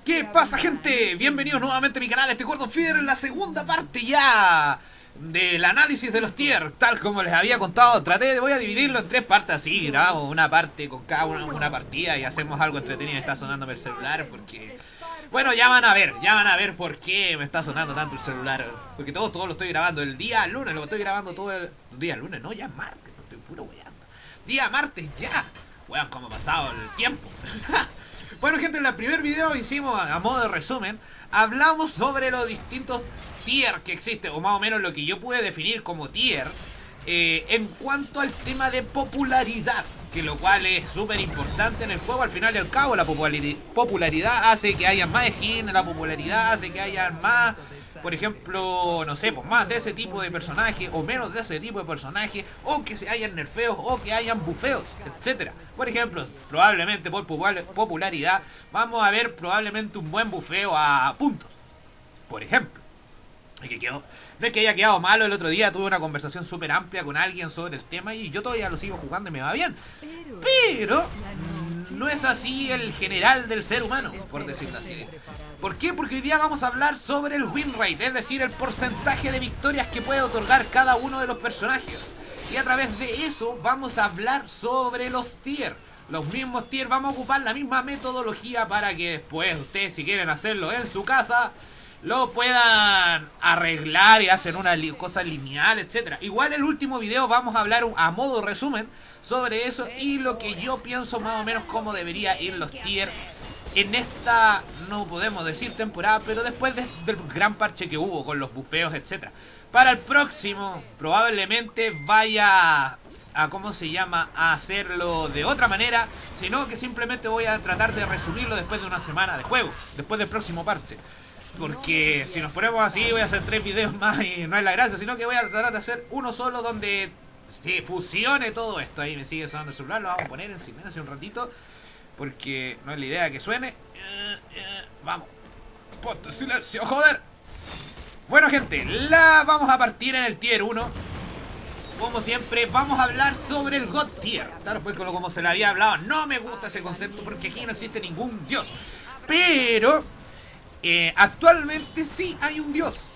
¿Qué pasa, gente? Bienvenidos nuevamente a mi canal, este Gordon Feeder, en la segunda parte ya del análisis de los tier. Tal como les había contado, voy a dividirlo en tres partes así. Grabamos una parte con cada una partida y hacemos algo entretenido. Está sonándome el celular porque... Bueno, ya van a ver por qué me está sonando tanto el celular. Porque todo lo estoy grabando el día lunes, lo estoy grabando todo el día lunes, no, ya martes, no estoy puro weyando. Día martes ya. Weón, cómo ha pasado el tiempo. Bueno, gente, en el primer video hicimos, a modo de resumen, hablamos sobre los distintos tier que existen, o más o menos lo que yo pude definir como tier, en cuanto al tema de popularidad, que lo cual es súper importante en el juego. Al final y al cabo, la popularidad hace que haya más skins, la popularidad hace que haya más, por ejemplo, no sé, pues más de ese tipo de personaje o menos de ese tipo de personaje, o que se hayan nerfeos o que hayan bufeos, etcétera. Por ejemplo, probablemente por popularidad vamos a ver probablemente un buen bufeo a puntos, por ejemplo. No es que haya quedado malo. El otro día tuve una conversación súper amplia con alguien sobre el tema y yo todavía lo sigo jugando y me va bien. Pero no es así el general del ser humano, por decirlo así. ¿Por qué? Porque hoy día vamos a hablar sobre el win rate, es decir, el porcentaje de victorias que puede otorgar cada uno de los personajes. Y a través de eso vamos a hablar sobre los tier. Los mismos tier, vamos a ocupar la misma metodología para que después ustedes, si quieren hacerlo en su casa, lo puedan arreglar y hacer una cosa lineal, etcétera. Igual el último video vamos a hablar a modo resumen sobre eso y lo que yo pienso más o menos cómo debería ir los tier en esta, no podemos decir temporada, pero después del gran parche que hubo con los bufeos, etcétera. Para el próximo probablemente vaya a, ¿cómo se llama?, a hacerlo de otra manera, sino que simplemente voy a tratar de resumirlo después de una semana de juego, después del próximo parche. Porque si nos ponemos así voy a hacer 3 videos más y no es la gracia, sino que voy a tratar de hacer uno solo donde se fusione todo esto. Ahí me sigue sonando el celular, lo vamos a poner en silencio un ratito porque no es la idea que suene. Vamos, ponte silencio, joder. Bueno, gente, vamos a partir en el tier 1. Como siempre, vamos a hablar sobre el God Tier. Tal fue como se le había hablado. No me gusta ese concepto porque aquí no existe ningún dios. Pero actualmente sí hay un dios,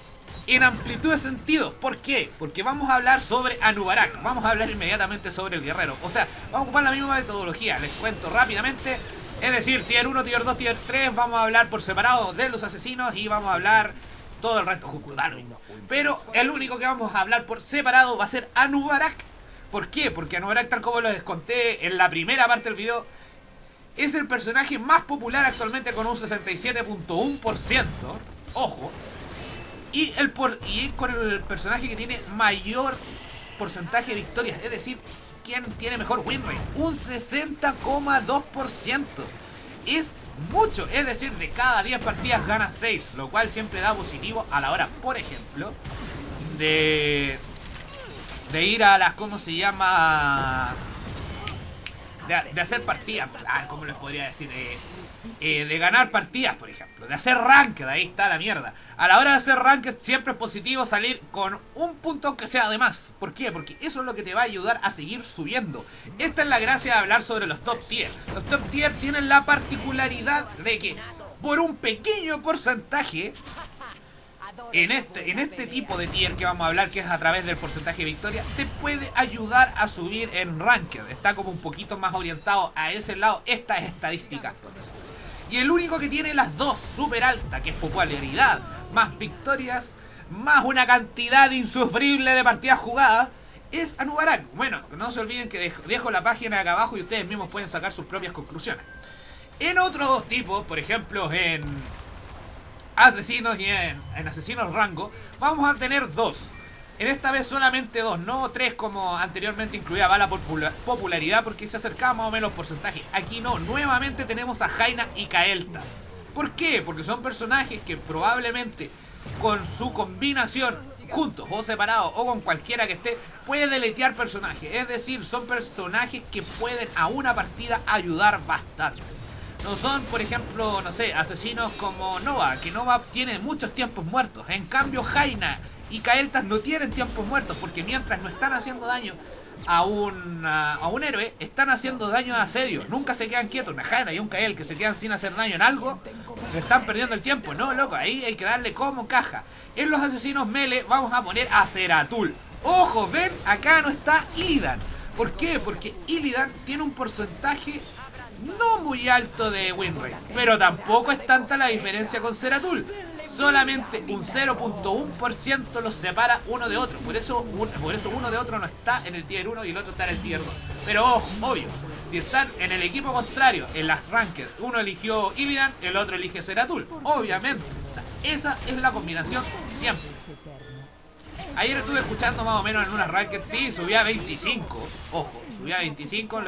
en amplitud de sentido. ¿Por qué? Porque vamos a hablar sobre Anub'arak. Vamos a hablar inmediatamente sobre el guerrero. O sea, vamos a ocupar la misma metodología. Les cuento rápidamente. Es decir, tier 1, tier 2, tier 3. Vamos a hablar por separado de los asesinos y vamos a hablar todo el resto junto. Pero el único que vamos a hablar por separado va a ser Anub'arak. ¿Por qué? Porque Anub'arak, tal como les conté en la primera parte del video, es el personaje más popular actualmente con un 67.1%. Ojo. Y con el personaje que tiene mayor porcentaje de victorias. Es decir, quien tiene mejor win rate. Un 60,2%. Es mucho. Es decir, de cada 10 partidas gana 6. Lo cual siempre da positivo a la hora, por ejemplo, de ir a las, ¿cómo se llama?, de hacer partidas, ¿cómo les podría decir? De ganar partidas, por ejemplo. De hacer ranked, ahí está la mierda. A la hora de hacer ranked siempre es positivo salir con un punto que sea de más. ¿Por qué? Porque eso es lo que te va a ayudar a seguir subiendo. Esta es la gracia de hablar sobre los top tier. Los top tier tienen la particularidad de que por un pequeño porcentaje, en este tipo de tier que vamos a hablar, que es a través del porcentaje de victoria, te puede ayudar a subir en ranked. Está como un poquito más orientado a ese lado estas estadísticas. Y el único que tiene las dos súper alta, que es popularidad más victorias más una cantidad insufrible de partidas jugadas, es Anub'arak. Bueno, no se olviden que dejo la página de acá abajo y ustedes mismos pueden sacar sus propias conclusiones. En otros tipos, por ejemplo en asesinos y en asesinos rango, vamos a tener dos. En esta vez solamente dos, no tres como anteriormente incluía la popularidad, porque se acercaba más o menos porcentaje. Aquí no, nuevamente tenemos a Jaina y Kael'thas. ¿Por qué? Porque son personajes que probablemente con su combinación, juntos o separados o con cualquiera que esté, puede deletear personajes. Es decir, son personajes que pueden a una partida ayudar bastante. No son, por ejemplo, no sé, asesinos como Nova, que Nova tiene muchos tiempos muertos. En cambio, Jaina Y Kael'thas no tienen tiempos muertos, porque mientras no están haciendo daño a un héroe, están haciendo daño a asedio. Nunca se quedan quietos. Una Jaina y un Kael que se quedan sin hacer daño en algo, están perdiendo el tiempo. No, loco, ahí hay que darle como caja. En los asesinos melee vamos a poner a Zeratul. Ojo, ven, acá no está Illidan. ¿Por qué? Porque Illidan tiene un porcentaje no muy alto de win rate, pero tampoco es tanta la diferencia con Zeratul. Solamente un 0.1% los separa uno de otro. Por eso uno de otro no está en el tier 1 y el otro está en el tier 2. Pero ojo, obvio, si están en el equipo contrario, en las ranked, uno eligió Illidan, el otro elige Zeratul. Obviamente, o sea, esa es la combinación siempre. Ayer estuve escuchando más o menos en unas ranked, sí, subía a 25. Ojo, subía a 25,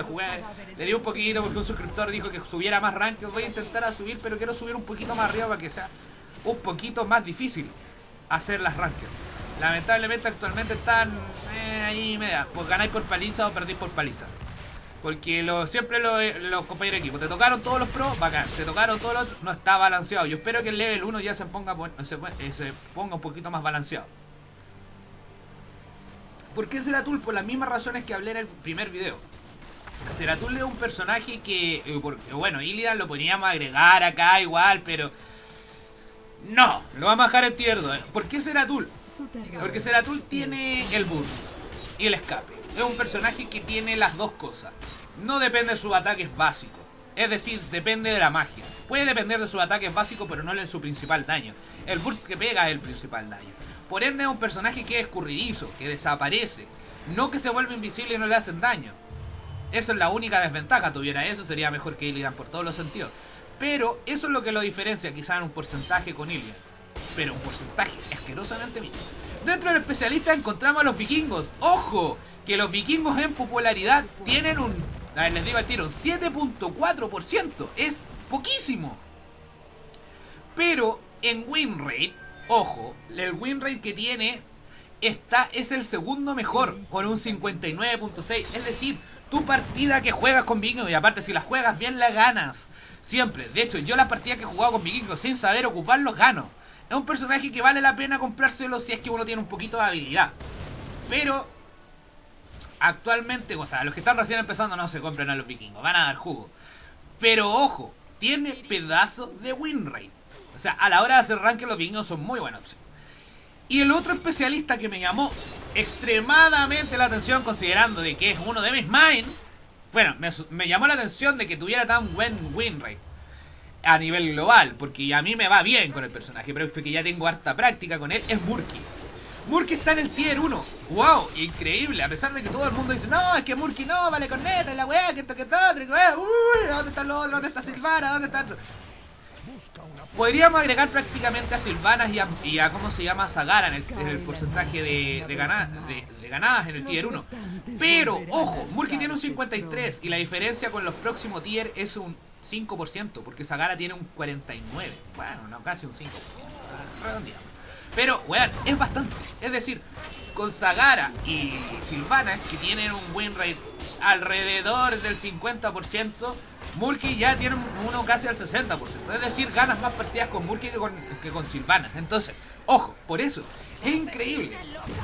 le di un poquito porque un suscriptor dijo que subiera más ranked. Voy a intentar subir, pero quiero subir un poquito más arriba para que sea un poquito más difícil hacer las ranked. Lamentablemente actualmente están ahí media, pues ganáis por paliza o perdís por paliza. Porque siempre los compañeros de equipo, te tocaron todos los pros, bacán, te tocaron todos los otros, no está balanceado. Yo espero que el level 1 ya se ponga un poquito más balanceado. ¿Por qué Zeratul? Por las mismas razones que hablé en el primer video. Zeratul es un personaje que, bueno, Illidan lo podríamos agregar acá igual, pero no, lo vamos a dejar en tier 2. ¿Por qué Zeratul? Porque Zeratul tiene el burst y el escape. Es un personaje que tiene las dos cosas. No depende de sus ataques básicos. Es decir, depende de la magia. Puede depender de sus ataques básicos, pero no de su principal daño. El burst que pega es el principal daño. Por ende es un personaje que es escurridizo, que desaparece. No que se vuelve invisible y no le hacen daño. Esa es la única desventaja. Tuviera eso, sería mejor que Illidan por todos los sentidos. Pero eso es lo que lo diferencia quizá en un porcentaje con Illidan. Pero un porcentaje asquerosamente mínimo. Dentro del especialista encontramos a los vikingos. ¡Ojo! Que los vikingos en popularidad tienen a ver, les digo al tiro, un 7.4%. Es poquísimo. Pero en win rate, ojo, el win rate que tiene es el segundo mejor, con un 59.6. Es decir, tu partida que juegas con vikingos, y aparte si las juegas bien la ganas. Siempre. De hecho, yo las partidas que he jugado con vikingos sin saber ocuparlos gano. Es un personaje que vale la pena comprárselo si es que uno tiene un poquito de habilidad. Pero actualmente, o sea, los que están recién empezando no se compran a los vikingos, van a dar jugo. Pero ojo, tiene pedazo de win rate. O sea, a la hora de hacer ranking los vikingos son muy buena opción. Y el otro especialista que me llamó extremadamente la atención, considerando de que es uno de mis main, bueno, me llamó la atención de que tuviera tan buen win rate a nivel global, porque a mí me va bien con el personaje, pero es porque ya tengo harta práctica con él, es Murky. Murky está en el tier 1. ¡Wow! Increíble. A pesar de que todo el mundo dice, no, es que Murky no, vale corneta, la weá, que esto, que todo, que weá, ¿dónde está lo otro? ¿Dónde está Sylvana? ¿Dónde está...? Podríamos agregar prácticamente a Sylvanas y a ¿cómo se llama? Zagara en el porcentaje de ganadas en el tier 1. Pero, ojo, Murky tiene un 53 y la diferencia con los próximos tier es un 5%, porque Zagara tiene un 49. Bueno, no, casi un 5%. Redondeamos. Pero, weón, es bastante. Es decir, con Zagara y Sylvana, que tienen un win rate alrededor del 50%, Murky ya tiene uno casi al 60%. Es decir, ganas más partidas con Murky que con Sylvana. Entonces, ojo, por eso, es increíble.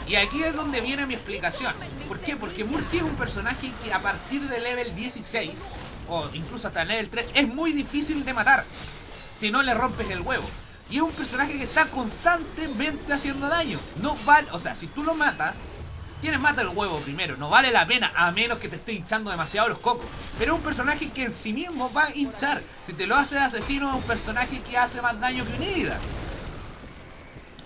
Y aquí es donde viene mi explicación. ¿Por qué? Porque Murky es un personaje que a partir de level 16, o incluso hasta el level 3, es muy difícil de matar si no le rompes el huevo. Y es un personaje que está constantemente haciendo daño. No vale, o sea, si tú lo matas, mata el huevo primero. No vale la pena, a menos que te esté hinchando demasiado los cocos. Pero es un personaje que en sí mismo va a hinchar. Si te lo hace asesino, es un personaje que hace más daño que un Illidan.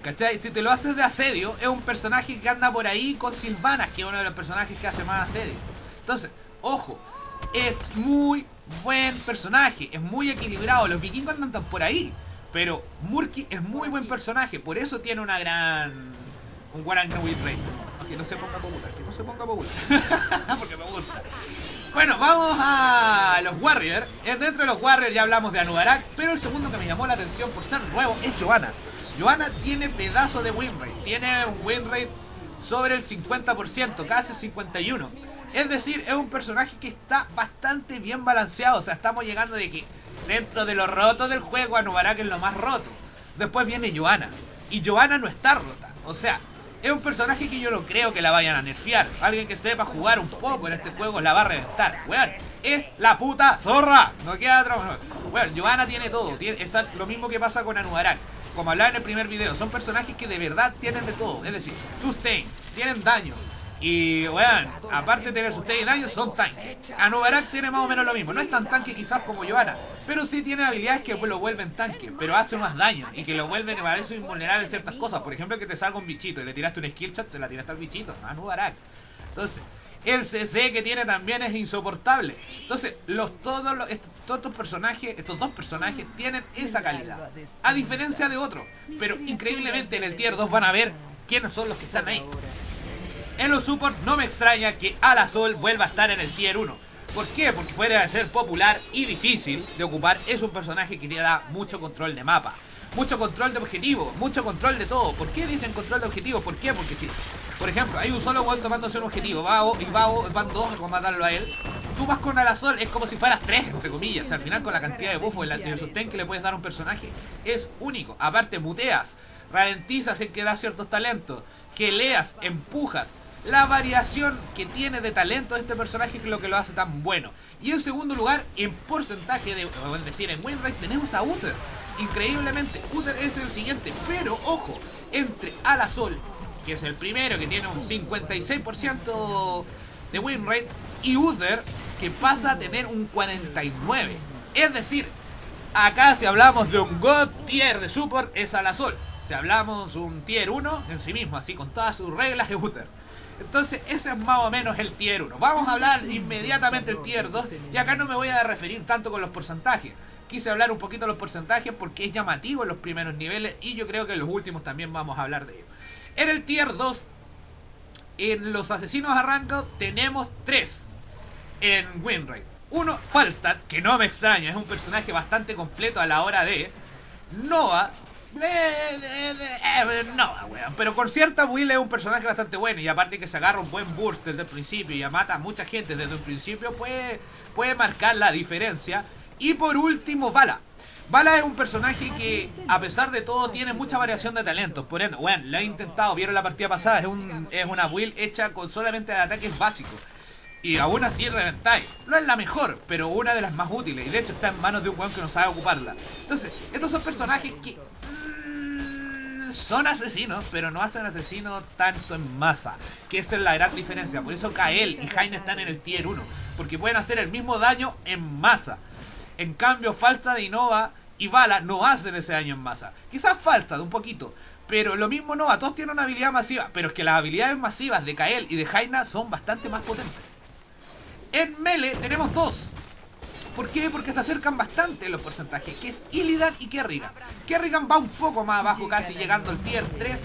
¿Cachai? Si te lo haces de asedio, es un personaje que anda por ahí con Sylvanas, que es uno de los personajes que hace más asedio. Entonces, ojo, es muy buen personaje, es muy equilibrado. Los vikingos andan por ahí. Pero Murky es muy buen personaje, por eso tiene un gran win rate. Que no se ponga popular, porque me gusta. Bueno, vamos a los Warriors. Dentro de los Warriors ya hablamos de Anub'arak, pero el segundo que me llamó la atención por ser nuevo es Johanna. Johanna tiene pedazo de win rate, tiene un win rate sobre el 50%, casi 51%. Es decir, es un personaje que está bastante bien balanceado. O sea, estamos llegando de que dentro de lo roto del juego, Anub'arak es lo más roto. Después viene Johanna. Y Johanna no está rota. O sea, Es un personaje que yo no creo que la vayan a nerfear. Alguien que sepa jugar un poco en este juego la va a reventar. Weón, es la puta zorra. No queda otro. Weón, Giovanna tiene todo. Es lo mismo que pasa con Anubarak. Como hablaba en el primer video, son personajes que de verdad tienen de todo. Es decir, sustain, tienen daño. Y, weón, aparte de tener sustain y daño, son tanques. Anubarak tiene más o menos lo mismo. No es tan tanque quizás como Giovanna, pero sí tiene habilidades que lo vuelven tanque, pero hace más daño y que lo vuelven a veces invulnerable en ciertas cosas. Por ejemplo, que te salga un bichito y le tiraste un skill shot, se la tiraste al bichito. Anubarak. Entonces, el CC que tiene también es insoportable. Entonces, todos estos personajes, estos dos personajes tienen esa calidad, a diferencia de otros. Pero increíblemente en el tier 2 van a ver quiénes son los que están ahí. En los supports no me extraña que Alasol vuelva a estar en el tier 1. ¿Por qué? Porque fuera de ser popular y difícil de ocupar, es un personaje que te da mucho control de mapa, mucho control de objetivo, mucho control de todo. ¿Por qué dicen control de objetivo? ¿Por qué? Porque si, por ejemplo, hay un solo weón tomándose un objetivo, van dos a matarlo a él, tú vas con Alasol, es como si fueras tres, entre comillas. O sea, al final con la cantidad de buffos y el sustain que le puedes dar a un personaje, es único. Aparte muteas, ralentizas en que da ciertos talentos, geleas, empujas. La variación que tiene de talento de este personaje es lo que lo hace tan bueno. Y en segundo lugar, en porcentaje de, es decir, en win rate tenemos a Uther. Increíblemente, Uther es el siguiente. Pero ojo, entre Alasol, que es el primero que tiene un 56% de win rate, y Uther, que pasa a tener un 49%. Es decir, acá si hablamos de un God tier de support es Alasol. Si hablamos un tier 1 en sí mismo, así con todas sus reglas, es Uther. Entonces ese es más o menos el tier 1. Vamos a hablar inmediatamente del tier 2. Y acá no me voy a referir tanto con los porcentajes. Quise hablar un poquito de los porcentajes porque es llamativo en los primeros niveles. Y yo creo que en los últimos también vamos a hablar de ello. En el tier 2, en los asesinos a rango, tenemos 3 en win rate. Uno, Falstad, que no me extraña, es un personaje bastante completo a la hora de Nova. No, weón. Pero con cierta build es un personaje bastante bueno. Y aparte que se agarra un buen burst desde el principio y mata a mucha gente desde un principio, puede marcar la diferencia. Y por último, Vala. Vala es un personaje que, a pesar de todo, tiene mucha variación de talentos. Por ende, bueno, la he intentado, vieron la partida pasada, es una build hecha con solamente ataques básicos. Y aún así reventáis. No es la mejor, pero una de las más útiles. Y de hecho está en manos de un weón que no sabe ocuparla. Entonces, estos son personajes que son asesinos, pero no hacen asesinos tanto en masa. Que esa es la gran diferencia. Por eso Kael y Jaina están en el tier 1. Porque pueden hacer el mismo daño en masa. En cambio, Falstad de Nova y Vala no hacen ese daño en masa. Quizás Falstad un poquito. Pero lo mismo Nova, todos tienen una habilidad masiva. Pero es que las habilidades masivas de Kael y de Jaina son bastante más potentes. En melee tenemos dos. ¿Por qué? Porque se acercan bastante los porcentajes, que es Illidan y Kerrigan. Kerrigan va un poco más abajo, casi llegando al tier 3.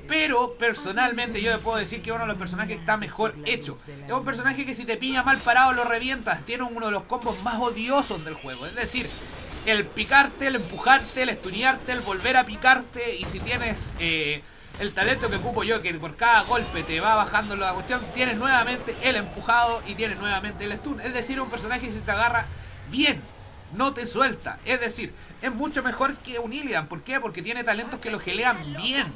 Pero personalmente yo le puedo decir que uno de los personajes que está mejor hecho. Es un personaje que si te pilla mal parado lo revientas. Tiene uno de los combos más odiosos del juego. Es decir, el picarte, el empujarte, el stunearte, el volver a picarte. Y si tienes el talento que ocupo yo, que por cada golpe te va bajando la cuestión, tienes nuevamente el empujado y tienes nuevamente el stun. Es decir, un personaje que si te agarra bien, no te suelta. Es decir, es mucho mejor que un Illidan. ¿Por qué? Porque tiene talentos que lo gelean bien.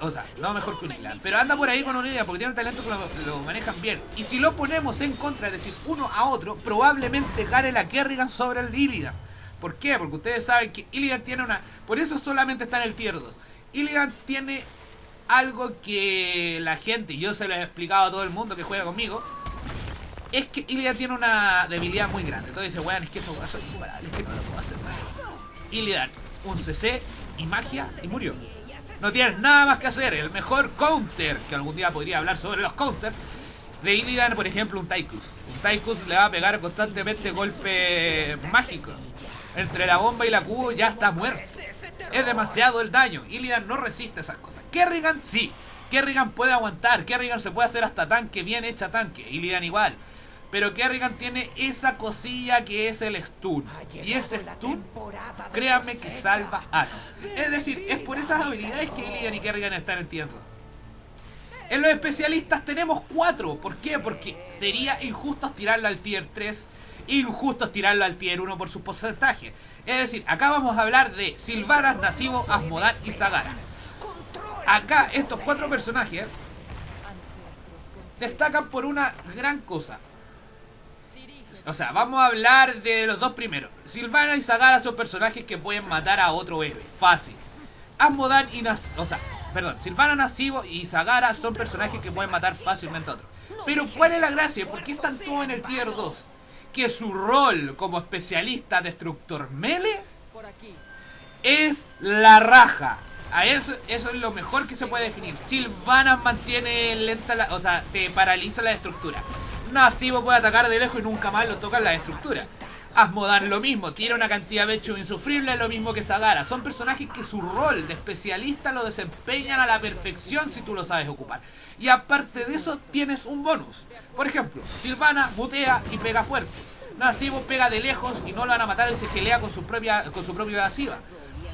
O sea, no mejor que un Illidan, pero anda por ahí con un Illidan porque tiene un talento que lo manejan bien. Y si lo ponemos en contra, es decir, uno a otro, probablemente gane la Kerrigan sobre el Illidan. ¿Por qué? Porque ustedes saben que Illidan tiene una... Por eso solamente está en el tier 2. Illidan tiene algo que la gente, y yo se lo he explicado a todo el mundo que juega conmigo, es que Illidan tiene una debilidad muy grande. Entonces dice, weón, es que eso es imparable, es que no lo puedo hacer mal. Illidan, un CC y magia y murió. No tienes nada más que hacer. El mejor counter, que algún día podría hablar sobre los counters, de Illidan, por ejemplo, un Tychus. Un Tychus le va a pegar constantemente golpes mágicos. Entre la bomba y la Q ya está muerto. Es demasiado el daño. Illidan no resiste esas cosas. Kerrigan sí. Kerrigan puede aguantar. Kerrigan se puede hacer hasta tanque, bien hecha tanque. Illidan igual. Pero Kerrigan tiene esa cosilla que es el stun. Y ese stun, créanme que salva años. Es decir, es por esas habilidades que Illidan y Kerrigan están en tier 2. En los especialistas tenemos 4. ¿Por qué? Porque sería injusto tirarlo al tier 3. Injusto tirarlo al tier 1 por su porcentaje. Es decir, acá vamos a hablar de Sylvanas, Nazeebo, Asmodad y Zagara. Acá estos 4 personajes destacan por una gran cosa. O sea, vamos a hablar de los dos primeros. Sylvana y Zagara son personajes que pueden matar a otro héroe, fácil. Asmodan y Sylvana, Nasibo y Zagara son personajes que pueden matar fácilmente a otros. Pero ¿cuál es la gracia? ¿Por qué están todos en el tier 2? Que su rol como especialista destructor melee es la raja. Eso es lo mejor que se puede definir. Sylvana mantiene lenta o sea, te paraliza la estructura. Nasibo puede atacar de lejos y nunca más lo toca en la estructura. Asmodan lo mismo, tiene una cantidad de hechos insufrible, lo mismo que Zagara. Son personajes que su rol de especialista lo desempeñan a la perfección si tú lo sabes ocupar. Y aparte de eso tienes un bonus. Por ejemplo, Sylvana mutea y pega fuerte. Nasibo pega de lejos y no lo van a matar y se gelea con su propia pasiva.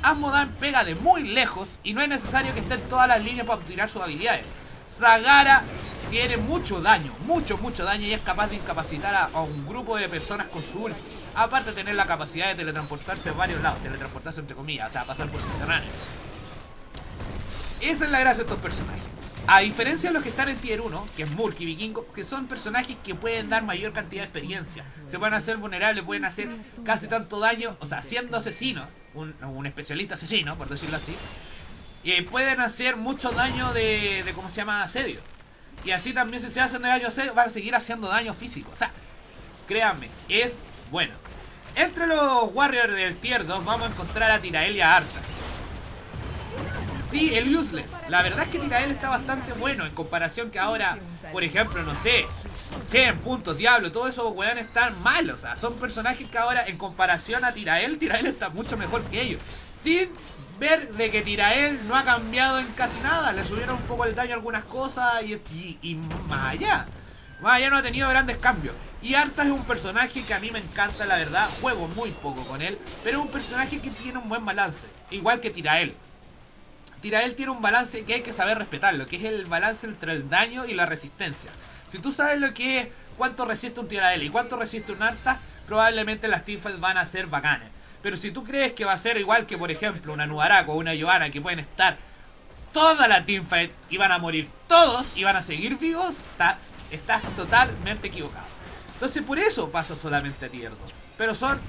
Asmodan pega de muy lejos y no es necesario que esté en todas las líneas para tirar sus habilidades. Zagara tiene mucho daño y es capaz de incapacitar a un grupo de personas con su ulti. Aparte de tener la capacidad de teletransportarse a varios lados, teletransportarse entre comillas, o sea, pasar por subterráneos. Esa es la gracia de estos personajes. A diferencia de los que están en tier 1, que es Murk y Vikingo, que son personajes que pueden dar mayor cantidad de experiencia. Se pueden hacer vulnerables, pueden hacer casi tanto daño, o sea, siendo asesinos, un especialista asesino, por decirlo así. Y pueden hacer mucho daño de ¿cómo se llama? Asedio. Y así también si se hacen de daño asedio, van a seguir haciendo daño físico. O sea, créanme, es bueno. Entre los Warriors del tier 2 vamos a encontrar a Tyrael y a Arthas. Sí, el Useless. La verdad es que Tyrael está bastante bueno en comparación que ahora, por ejemplo, no sé, Chen, Puntos, Diablo, todos esos weones están malos. O sea, son personajes que ahora en comparación a Tyrael está mucho mejor que ellos. Sin ver de que Tyrael no ha cambiado en casi nada. Le subieron un poco el daño a algunas cosas y más allá. Más allá no ha tenido grandes cambios. Y Arthas es un personaje que a mí me encanta, la verdad. Juego muy poco con él, pero es un personaje que tiene un buen balance. Igual que Tyrael. Tyrael tiene un balance que hay que saber respetarlo, que es el balance entre el daño y la resistencia. Si tú sabes lo que es, cuánto resiste un Tyrael y cuánto resiste un Arthas, probablemente las teamfights van a ser bacanas. Pero si tú crees que va a ser igual que, por ejemplo, una Nubarako o una Giovanna, que pueden estar toda la teamfight y van a morir todos y van a seguir vivos, estás totalmente equivocado. Entonces por eso pasa solamente a tier 2. Pero son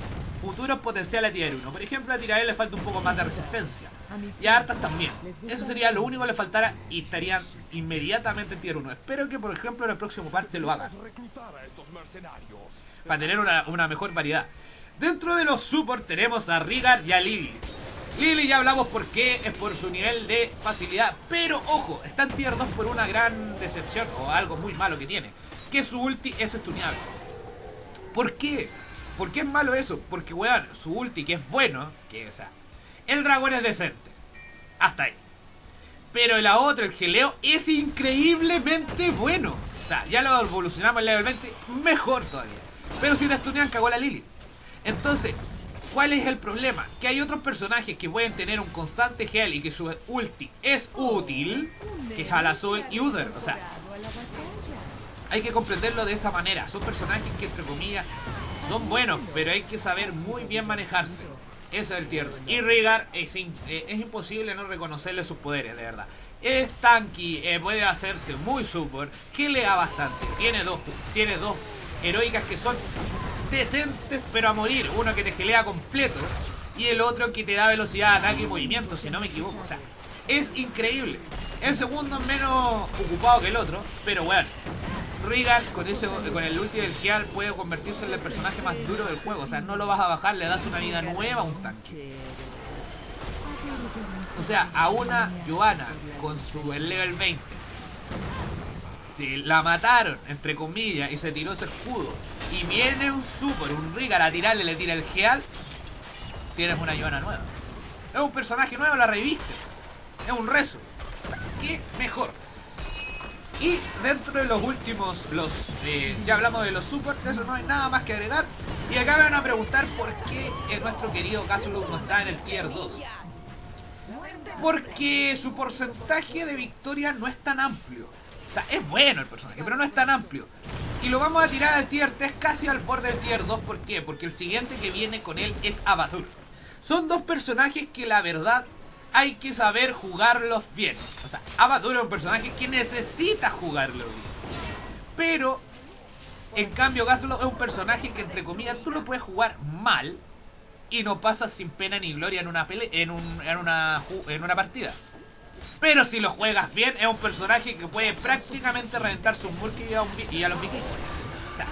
futuros potenciales a tier 1. Por ejemplo, a Tyrael le falta un poco más de resistencia. Y a Arthas también. Eso sería lo único que le faltara y estarían inmediatamente en tier 1. Espero que, por ejemplo, en el próximo parte lo hagan. Para tener una mejor variedad. Dentro de los support tenemos a Rigar y a Lily. Lily ya hablamos por qué, es por su nivel de facilidad. Pero ojo, está en tier 2 por una gran decepción o algo muy malo que tiene. Que su ulti es stuneable. ¿Por qué? ¿Por qué es malo eso? Porque, weón, su ulti que es bueno, que o sea, el dragón es decente. Hasta ahí. Pero la otra, el geleo, es increíblemente bueno. O sea, ya lo evolucionamos en level 20, mejor todavía. Pero si la stunean, cagó la Lily. Entonces, ¿cuál es el problema? Que hay otros personajes que pueden tener un constante gel y que su ulti es útil, que es Alazul y Uther. O sea, hay que comprenderlo de esa manera. Son personajes que, entre comillas, son buenos, pero hay que saber muy bien manejarse. Ese es el tier 2. Y Rigar es imposible no reconocerle sus poderes, de verdad. Es tanky, puede hacerse muy support, gelea bastante. Tiene dos heroicas que son decentes pero a morir. Uno que te gelea completo y el otro que te da velocidad de ataque y movimiento, si no me equivoco. O sea, es increíble. El segundo es menos ocupado que el otro, pero bueno, Rigar con el ulti del Gear puede convertirse en el personaje más duro del juego. O sea, no lo vas a bajar, le das una vida nueva a un tanque. O sea, a una Giovanna con el level 20 se la mataron, entre comillas, y se tiró ese escudo. Y viene un super, un Rigar a tirarle, le tira el Gear. Tienes una Giovanna nueva. Es un personaje nuevo, la reviste. Es un rezo. O sea, ¿qué mejor? Y dentro de los últimos, ya hablamos de los supports, eso no hay nada más que agregar. Y acá me van a preguntar por qué nuestro querido Kazulo no está en el tier 2. Porque su porcentaje de victoria no es tan amplio. O sea, es bueno el personaje, pero no es tan amplio. Y lo vamos a tirar al tier 3 casi al borde del tier 2. ¿Por qué? Porque el siguiente que viene con él es Abadur. Son dos personajes que la verdad hay que saber jugarlos bien. O sea, Abaddon es un personaje que necesita jugarlo bien. Pero, en cambio, Gazlowe es un personaje que, entre comillas, tú lo puedes jugar mal y no pasas sin pena ni gloria en una partida. Pero si lo juegas bien, es un personaje que puede prácticamente reventar sus multi y a los vikingos. O sea,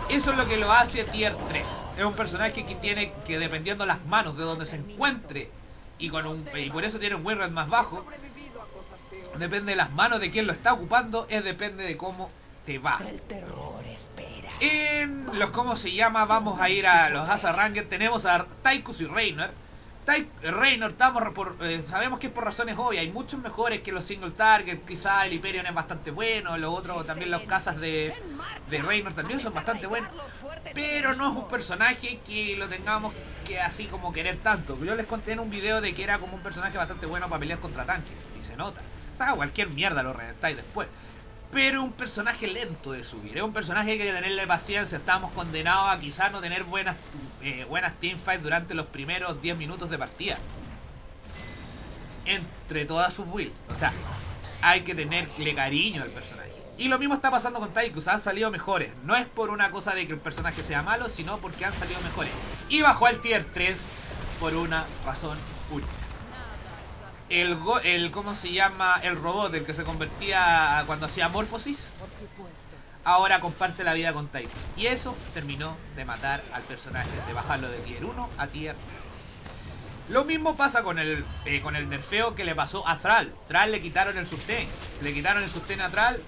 eso es lo que lo hace tier 3. Es un personaje que tiene que, dependiendo las manos de donde se encuentre, y por eso tiene un win rate más bajo, depende de las manos de quien lo está ocupando, depende de cómo te va. El terror espera. En los, ¿cómo se llama? Vamos a ir a los Asa Ranked. Tenemos a Tychus y Reynor. Reynor, sabemos que es por razones obvias. Hay muchos mejores que los single target. Quizá el Hyperion es bastante bueno. Los otros, también los casas de Reynor también son bastante buenos. Pero no es un personaje que lo tengamos que así como querer tanto. Yo les conté en un video de que era como un personaje bastante bueno para pelear contra tanques. Y se nota. O sea, cualquier mierda lo reventáis después. Pero un personaje lento de subir. Es un personaje que hay que tenerle paciencia. Estamos condenados a quizás no tener buenas teamfights durante los primeros 10 minutos de partida. Entre todas sus builds. O sea, hay que tenerle cariño al personaje. Y lo mismo está pasando con Tychus. Han salido mejores. No es por una cosa de que el personaje sea malo, sino porque han salido mejores. Y bajó al tier 3 por una razón única. ¿Cómo se llama? El robot, el que se convertía cuando hacía Morphosis, ahora comparte la vida con Tychus. Y eso terminó de matar al personaje, de bajarlo de tier 1 a tier 3. Lo mismo pasa con el nerfeo que le pasó a Thrall. Thrall le quitaron el sustain. Le quitaron el sustain a Thrall.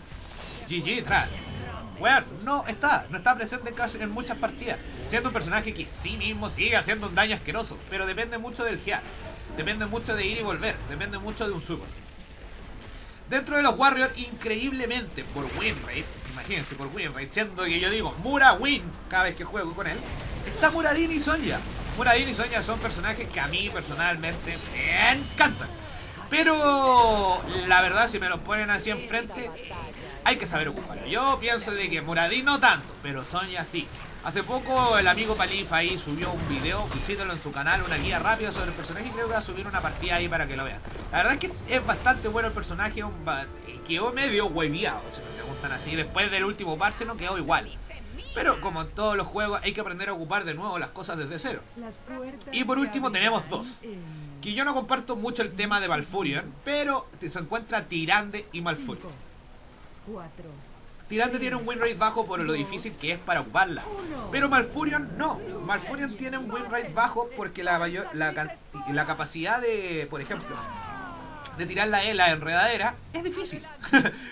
GG Thrall. Bueno, no está presente en muchas partidas. Siendo un personaje que sí mismo sigue haciendo un daño asqueroso. Pero depende mucho del heal. Depende mucho de ir y volver. Depende mucho de un support. Dentro de los Warriors, increíblemente, por win rate, imagínense, por win rate, siendo que yo digo Mura win cada vez que juego con él, está Muradin y Sonya. Muradin y Sonya son personajes que a mí personalmente me encantan. Pero la verdad, si me los ponen así enfrente, hay que saber ocuparlo. Yo pienso de que Muradin no tanto, pero Sonya sí. Hace poco el amigo Palif ahí subió un video, visítalo en su canal, una guía rápida sobre el personaje, y creo que va a subir una partida ahí para que lo vean. La verdad es que es bastante bueno el personaje, quedó medio hueviado, si me preguntan así. Después del último parche no quedó igual. Pero como en todos los juegos hay que aprender a ocupar de nuevo las cosas desde cero. Y por último tenemos dos, que yo no comparto mucho el tema de Malfurion, pero se encuentra Tyrande y Malfurion. Tyrande tiene un win rate bajo por lo difícil que es para ocuparla. Pero Malfurion no. Malfurion tiene un win rate bajo porque la capacidad de, por ejemplo, de tirar la enredadera es difícil.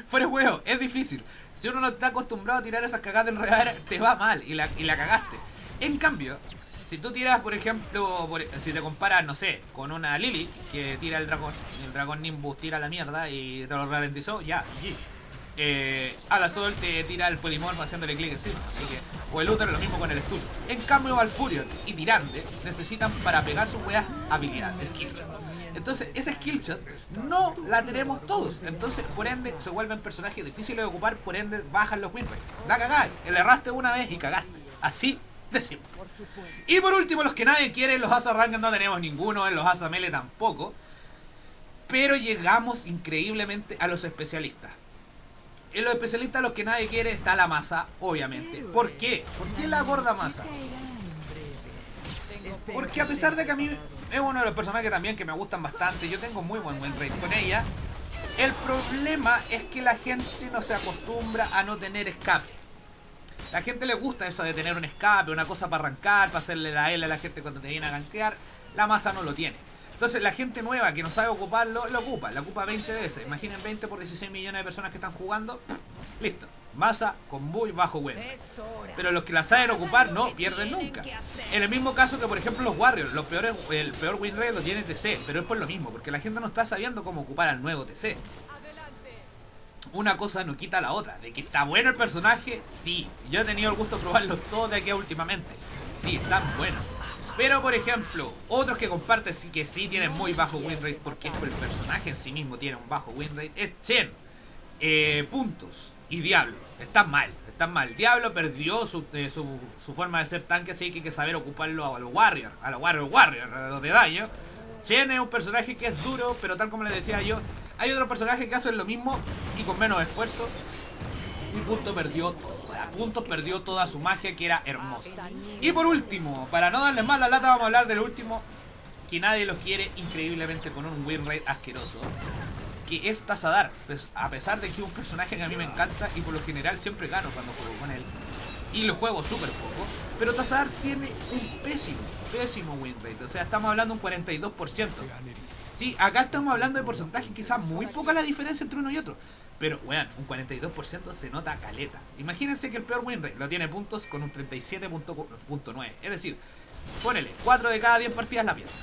Fuera de juego, es difícil. Si uno no está acostumbrado a tirar esas cagadas de enredadera, te va mal y la cagaste. En cambio, si tú tiras, por ejemplo, si te comparas, no sé, con una Lily que tira el dragón Nimbus tira la mierda y te lo ralentizó, ya, GG. A la Sol te tira el Polymorph haciéndole clic encima, así que, o el Uther lo mismo con el Stun. En cambio Malfurion y Tyrande necesitan para pegar sus weas habilidad, skill shot. Entonces ese skill shot no la tenemos todos, entonces por ende se vuelven personajes difíciles de ocupar, por ende bajan los win rates. La cagáis, le erraste una vez y cagaste, así de simple. Y por último, los que nadie quiere, los Asa Ranked no tenemos ninguno, en los Asa Melee tampoco. Pero llegamos increíblemente a los especialistas. En los especialistas, los que nadie quiere, está la masa, obviamente. ¿Por qué? ¿Por qué la gorda masa? Porque a pesar de que a mí es uno de los personajes también que me gustan bastante, yo tengo muy buen rate con ella, el problema es que la gente no se acostumbra a no tener escape. La gente le gusta eso de tener un escape, una cosa para arrancar, para hacerle la L a la gente cuando te viene a gankear. La masa no lo tiene. Entonces la gente nueva que no sabe ocuparlo, lo ocupa 20 veces. Imaginen 20 por 16 millones de personas que están jugando. Listo. Masa con muy bajo win. Pero los que la saben ocupar no pierden nunca. En el mismo caso que por ejemplo los Warriors, el peor win rate lo tiene TC, pero es por lo mismo, porque la gente no está sabiendo cómo ocupar al nuevo TC. Una cosa no quita la otra. De que está bueno el personaje, sí. Yo he tenido el gusto de probarlos todos de aquí últimamente. Sí, están buenos. Pero por ejemplo, otros que comparten sí que sí tienen muy bajo win rate, porque el personaje en sí mismo tiene un bajo win rate, es Chen, Puntos y Diablo. Están mal. Diablo perdió su forma de ser tanque, así que hay que saber ocuparlo a los Warriors, a los de daño. Chen es un personaje que es duro, pero tal como les decía yo, hay otros personajes que hacen lo mismo y con menos esfuerzo. Y Punto perdió todo, o sea, Punto perdió toda su magia, que era hermosa. Y por último, para no darles más la lata, vamos a hablar del último, que nadie lo quiere increíblemente, con un win rate asqueroso, que es Tassadar. Pues, a pesar de que es un personaje que a mí me encanta y por lo general siempre gano cuando juego con él, y lo juego súper poco, pero Tassadar tiene un pésimo win rate. O sea, estamos hablando de un 42%. Sí, acá estamos hablando de porcentaje, quizás muy poca la diferencia entre uno y otro, pero, weón, un 42% se nota caleta. Imagínense que el peor win rate lo tiene Puntos con un 37.9. Es decir, ponele, 4 de cada 10 partidas la pierdes.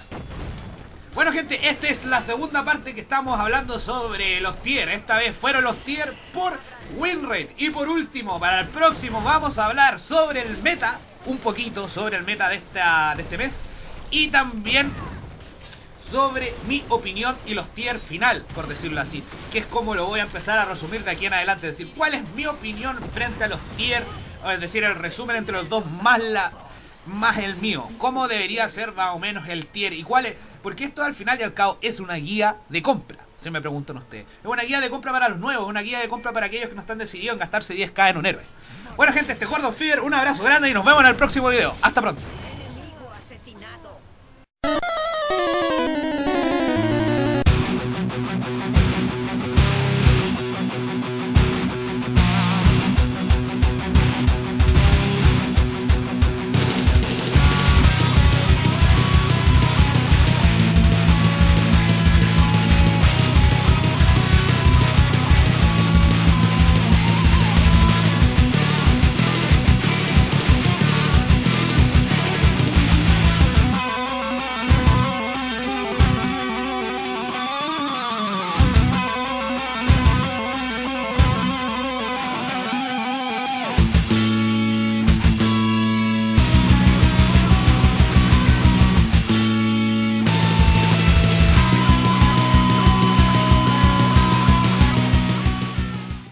Bueno, gente, esta es la segunda parte que estamos hablando sobre los tier. Esta vez fueron los tier por win rate. Y por último, para el próximo vamos a hablar sobre el meta, un poquito sobre el meta de este mes. Y también sobre mi opinión y los tier final, por decirlo así, que es como lo voy a empezar a resumir de aquí en adelante. Es decir, cuál es mi opinión frente a los tier, es decir, el resumen entre los dos más el mío, cómo debería ser más o menos el tier y cuál es, porque esto al final y al cabo es una guía de compra, si me preguntan ustedes. Es una guía de compra para los nuevos, una guía de compra para aquellos que no están decididos en gastarse 10k en un héroe. Bueno, gente, este es Gordon Fever, un abrazo grande y nos vemos en el próximo video. Hasta pronto.